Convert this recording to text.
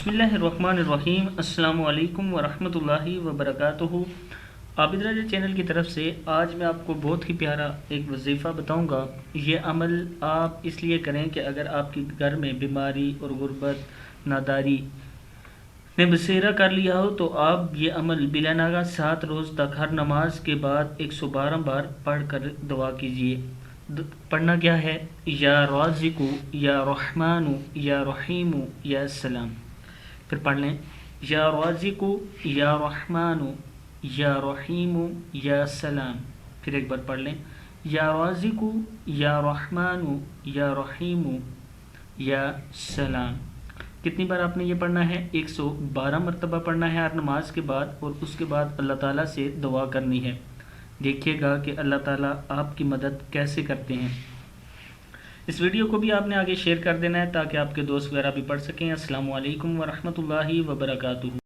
बिस्मिल्लाहिर्रहमानिर्रहीम। अस्सलामु अलैकुम वरहमतुल्लाहि वबरकातुहू। आबिद राजा चैनल की तरफ से आज मैं आपको बहुत ही प्यारा एक वजीफ़ा बताऊंगा। ये अमल आप इसलिए करें कि अगर आपके घर में बीमारी और गुर्बत नादारी ने बसेरा कर लिया हो तो आप ये अमल बिला नागा 7 रोज़ तक हर नमाज के बाद 112 बार पढ़ कर दुआ कीजिए। पढ़ना क्या है? या राज़िकु या रहमानु या रहीमु या सलाम। फिर पढ़ लें, या राज़िकु या रहमानु या रहीमु या सलाम। फिर एक बार पढ़ लें, या राज़िकु या रहमानु या रहीमु या सलाम। कितनी बार आपने ये पढ़ना है? 112 मरतबा पढ़ना है हर नमाज के बाद, और उसके बाद अल्लाह ताला से दुआ करनी है। देखिएगा कि अल्लाह ताला आपकी मदद कैसे करते हैं। इस वीडियो को भी आपने आगे शेयर कर देना है ताकि आपके दोस्त वगैरह भी पढ़ सकें। अस्सलामु अलैकुम वरहमतुल्लाहि वबरकातुहू।